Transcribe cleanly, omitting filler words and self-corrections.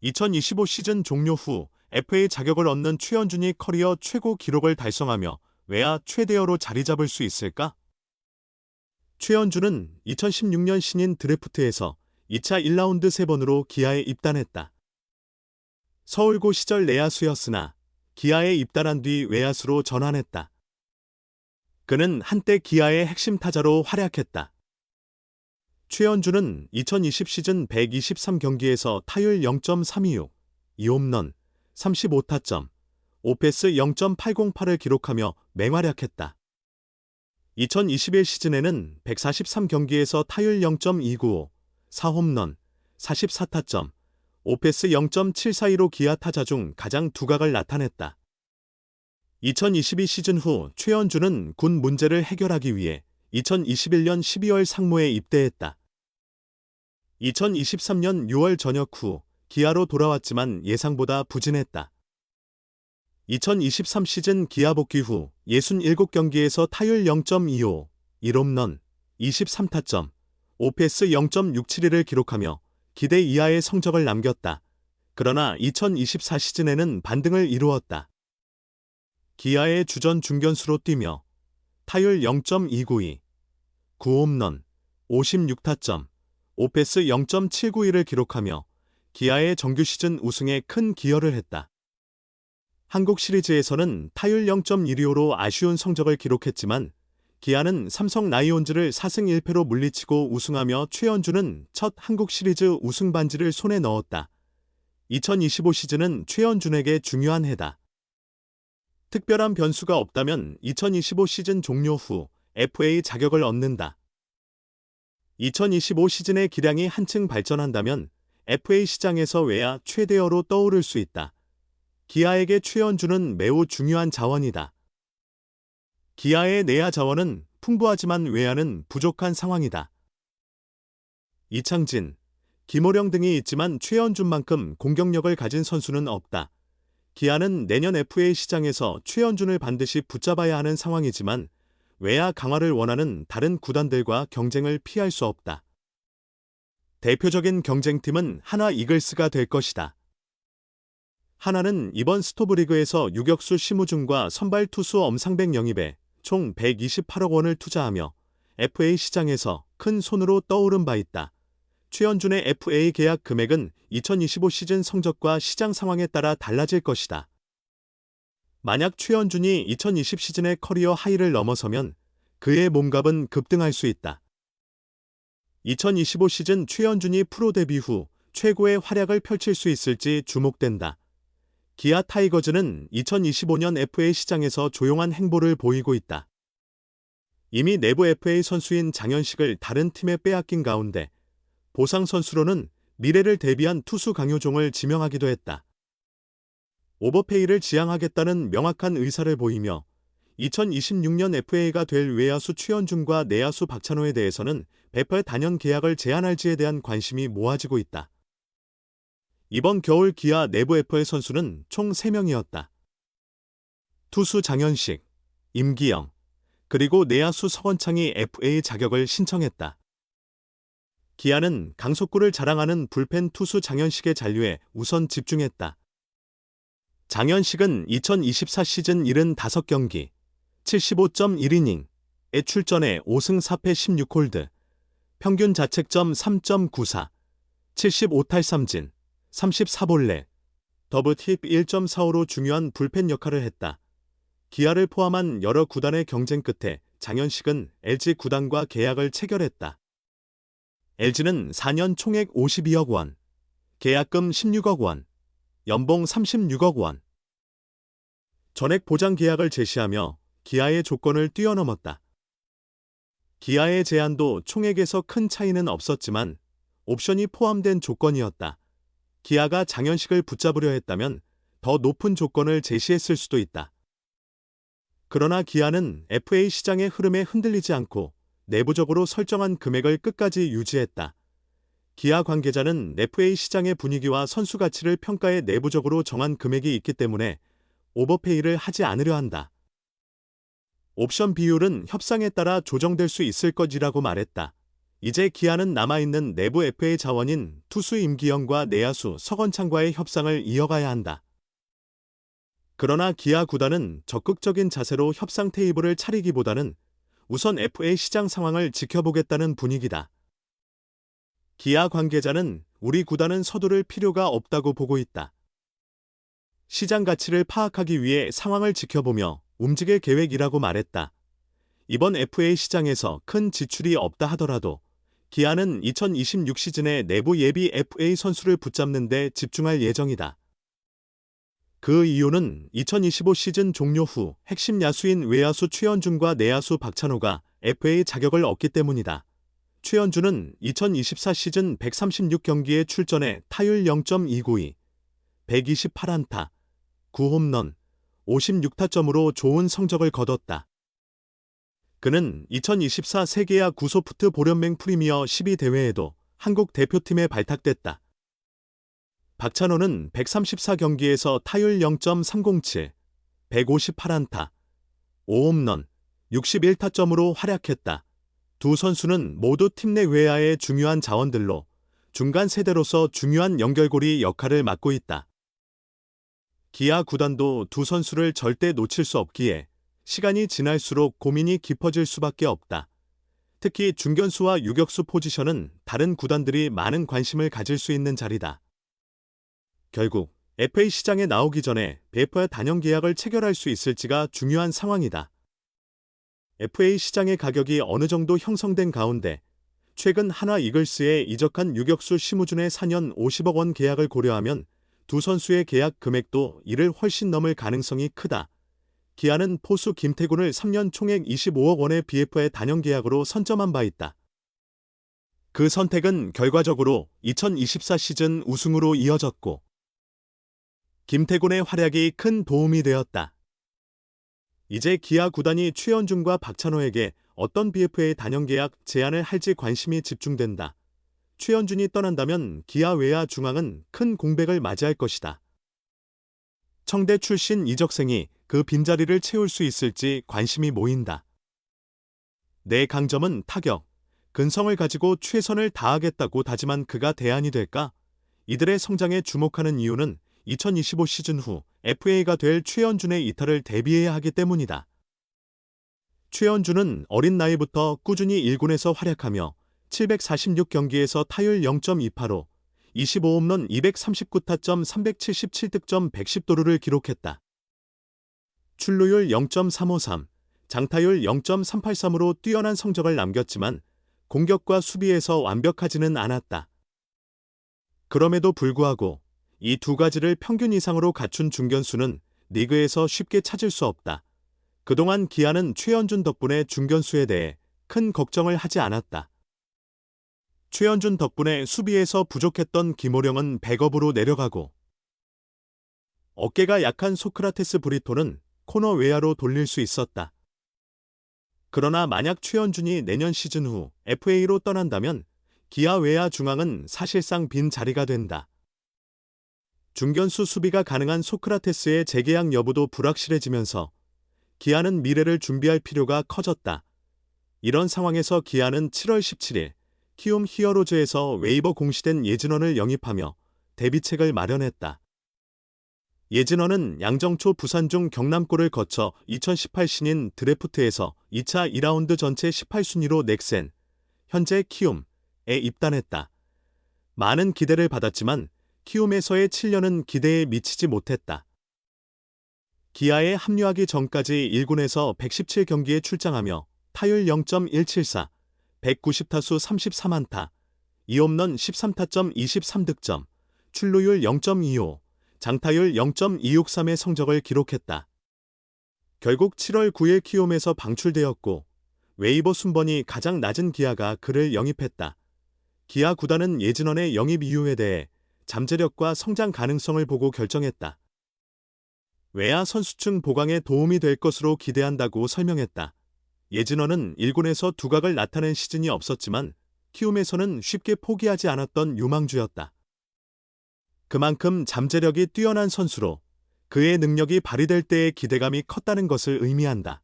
2025 시즌 종료 후 FA 자격을 얻는 최현준이 커리어 최고 기록을 달성하며 외야 최대어로 자리 잡을 수 있을까? 최현준은 2016년 신인 드래프트에서 2차 1라운드 3번으로 기아에 입단했다. 서울고 시절 내야수였으나 기아에 입단한 뒤 외야수로 전환했다. 그는 한때 기아의 핵심 타자로 활약했다. 최현준은 2020 시즌 123경기에서 타율 0.326, 2홈런, 35타점, 오패스 0.808을 기록하며 맹활약했다. 2021 시즌에는 143경기에서 타율 0.295, 4홈런, 44타점, 오패스 0.742로 기아 타자 중 가장 두각을 나타냈다. 2022 시즌 후 최현준은 군 문제를 해결하기 위해 2021년 12월 상무에 입대했다. 2023년 6월 전역 후 기아로 돌아왔지만 예상보다 부진했다. 2023 시즌 기아 복귀 후 67경기에서 타율 0.25, 1홈런, 23타점, 오패스 0.672를 기록하며 기대 이하의 성적을 남겼다. 그러나 2024 시즌에는 반등을 이루었다. 기아의 주전 중견수로 뛰며 타율 0.292, 9홈런, 56타점, 오패스 0.792를 기록하며 기아의 정규 시즌 우승에 큰 기여를 했다. 한국 시리즈에서는 타율 0.125로 아쉬운 성적을 기록했지만 기아는 삼성 라이온즈를 4승 1패로 물리치고 우승하며 최현준은 첫 한국 시리즈 우승 반지를 손에 넣었다. 2025 시즌은 최현준에게 중요한 해다. 특별한 변수가 없다면 2025 시즌 종료 후 FA 자격을 얻는다. 2025 시즌의 기량이 한층 발전한다면 FA 시장에서 외야 최대어로 떠오를 수 있다. 기아에게 최현준은 매우 중요한 자원이다. 기아의 내야 자원은 풍부하지만 외야는 부족한 상황이다. 이창진, 김호령 등이 있지만 최현준만큼 공격력을 가진 선수는 없다. 기아는 내년 FA 시장에서 최현준을 반드시 붙잡아야 하는 상황이지만 외야 강화를 원하는 다른 구단들과 경쟁을 피할 수 없다. 대표적인 경쟁팀은 하나 이글스가 될 것이다. 하나는 이번 스토브리그에서 유격수 심우준과 선발 투수 엄상백 영입에 총 128억 원을 투자하며 FA 시장에서 큰 손으로 떠오른 바 있다. 최현준의 FA 계약 금액은 2025 시즌 성적과 시장 상황에 따라 달라질 것이다. 만약 최현준이 2020 시즌의 커리어 하이를 넘어서면 그의 몸값은 급등할 수 있다. 2025 시즌 최현준이 프로 데뷔 후 최고의 활약을 펼칠 수 있을지 주목된다. 기아 타이거즈는 2025년 FA 시장에서 조용한 행보를 보이고 있다. 이미 내부 FA 선수인 장현식을 다른 팀에 빼앗긴 가운데 보상 선수로는 미래를 대비한 투수 강효종을 지명하기도 했다. 오버페이를 지향하겠다는 명확한 의사를 보이며 2026년 FA가 될 외야수 최현준과 내야수 박찬호에 대해서는 배펄 단연 계약을 제한할지에 대한 관심이 모아지고 있다. 이번 겨울 기아 내부 FA 선수는 총 3명이었다. 투수 장현식, 임기영, 그리고 내야수 서건창이 FA 자격을 신청했다. 기아는 강속구를 자랑하는 불펜 투수 장현식의 잔류에 우선 집중했다. 장현식은 2024 시즌 75경기, 75.1이닝에 출전해 5승 4패 16홀드, 평균 자책점 3.94, 75탈삼진, 34볼넷, 더블팁 1.45로 중요한 불펜 역할을 했다. 기아를 포함한 여러 구단의 경쟁 끝에 장현식은 LG 구단과 계약을 체결했다. LG는 4년 총액 52억 원, 계약금 16억 원, 연봉 36억 원, 전액 보장 계약을 제시하며 기아의 조건을 뛰어넘었다. 기아의 제안도 총액에서 큰 차이는 없었지만 옵션이 포함된 조건이었다. 기아가 장현식을 붙잡으려 했다면 더 높은 조건을 제시했을 수도 있다. 그러나 기아는 FA 시장의 흐름에 흔들리지 않고 내부적으로 설정한 금액을 끝까지 유지했다. 기아 관계자는 FA 시장의 분위기와 선수 가치를 평가해 내부적으로 정한 금액이 있기 때문에 오버페이를 하지 않으려 한다. 옵션 비율은 협상에 따라 조정될 수 있을 것이라고 말했다. 이제 기아는 남아있는 내부 FA 자원인 투수 임기영과 내야수 서건창과의 협상을 이어가야 한다. 그러나 기아 구단은 적극적인 자세로 협상 테이블을 차리기보다는 우선 FA 시장 상황을 지켜보겠다는 분위기다. 기아 관계자는 우리 구단은 서두를 필요가 없다고 보고 있다. 시장 가치를 파악하기 위해 상황을 지켜보며 움직일 계획이라고 말했다. 이번 FA 시장에서 큰 지출이 없다 하더라도 기아는 2026 시즌에 내부 예비 FA 선수를 붙잡는 데 집중할 예정이다. 그 이유는 2025 시즌 종료 후 핵심 야수인 외야수 최현준과 내야수 박찬호가 FA 자격을 얻기 때문이다. 최현준은 2024 시즌 136경기에 출전해 타율 0.292, 128안타, 9홈런, 56타점으로 좋은 성적을 거뒀다. 그는 2024 세계야 구소프트 보련맹 프리미어 12대회에도 한국 대표팀에 발탁됐다. 박찬호는 134경기에서 타율 0.307, 158안타, 5홈런, 61타점으로 활약했다. 두 선수는 모두 팀 내 외야의 중요한 자원들로 중간 세대로서 중요한 연결고리 역할을 맡고 있다. 기아 구단도 두 선수를 절대 놓칠 수 없기에 시간이 지날수록 고민이 깊어질 수밖에 없다. 특히 중견수와 유격수 포지션은 다른 구단들이 많은 관심을 가질 수 있는 자리다. 결국 FA 시장에 나오기 전에 베이퍼의 단형 계약을 체결할 수 있을지가 중요한 상황이다. FA 시장의 가격이 어느 정도 형성된 가운데 최근 한화 이글스에 이적한 유격수 심우준의 4년 50억 원 계약을 고려하면 두 선수의 계약 금액도 이를 훨씬 넘을 가능성이 크다. 기아는 포수 김태군을 3년 총액 25억 원의 BF의 단형 계약으로 선점한 바 있다. 그 선택은 결과적으로 2024 시즌 우승으로 이어졌고 김태군의 활약이 큰 도움이 되었다. 이제 기아 구단이 최현준과 박찬호에게 어떤 BFA 단형 계약 제안을 할지 관심이 집중된다. 최현준이 떠난다면 기아 외야 중앙은 큰 공백을 맞이할 것이다. 청대 출신 이적생이 그 빈자리를 채울 수 있을지 관심이 모인다. 내 강점은 타격, 근성을 가지고 최선을 다하겠다고 다짐한 그가 대안이 될까? 이들의 성장에 주목하는 이유는 2025 시즌 후 FA가 될 최현준의 이탈을 대비해야 하기 때문이다. 최현준은 어린 나이부터 꾸준히 1군에서 활약하며 746경기에서 타율 0.285, 25홈런 239타점 377득점 110도루를 기록했다. 출루율 0.353, 장타율 0.383으로 뛰어난 성적을 남겼지만 공격과 수비에서 완벽하지는 않았다. 그럼에도 불구하고 이 두 가지를 평균 이상으로 갖춘 중견수는 리그에서 쉽게 찾을 수 없다. 그동안 기아는 최현준 덕분에 중견수에 대해 큰 걱정을 하지 않았다. 최현준 덕분에 수비에서 부족했던 김호령은 백업으로 내려가고 어깨가 약한 소크라테스 브리토는 코너 외야로 돌릴 수 있었다. 그러나 만약 최현준이 내년 시즌 후 FA로 떠난다면 기아 외야 중앙은 사실상 빈 자리가 된다. 중견수 수비가 가능한 소크라테스의 재계약 여부도 불확실해지면서 기아는 미래를 준비할 필요가 커졌다. 이런 상황에서 기아는 7월 17일 키움 히어로즈에서 웨이버 공시된 예진원을 영입하며 대비책을 마련했다. 예진원은 양정초 부산중 경남고를 거쳐 2018 신인 드래프트에서 2차 2라운드 전체 18순위로 넥센, 현재 키움에 입단했다. 많은 기대를 받았지만 키움에서의 7년은 기대에 미치지 못했다. 기아에 합류하기 전까지 1군에서 117경기에 출장하며 타율 0.174, 190타수 33안타, 2홈런 13타점 23득점, 출루율 0.25, 장타율 0.263의 성적을 기록했다. 결국 7월 9일 키움에서 방출되었고 웨이버 순번이 가장 낮은 기아가 그를 영입했다. 기아 구단은 예진원의 영입 이유에 대해 잠재력과 성장 가능성을 보고 결정했다. 외야 선수층 보강에 도움이 될 것으로 기대한다고 설명했다. 예진원은 1군에서 두각을 나타낸 시즌이 없었지만 키움에서는 쉽게 포기하지 않았던 유망주였다. 그만큼 잠재력이 뛰어난 선수로 그의 능력이 발휘될 때의 기대감이 컸다는 것을 의미한다.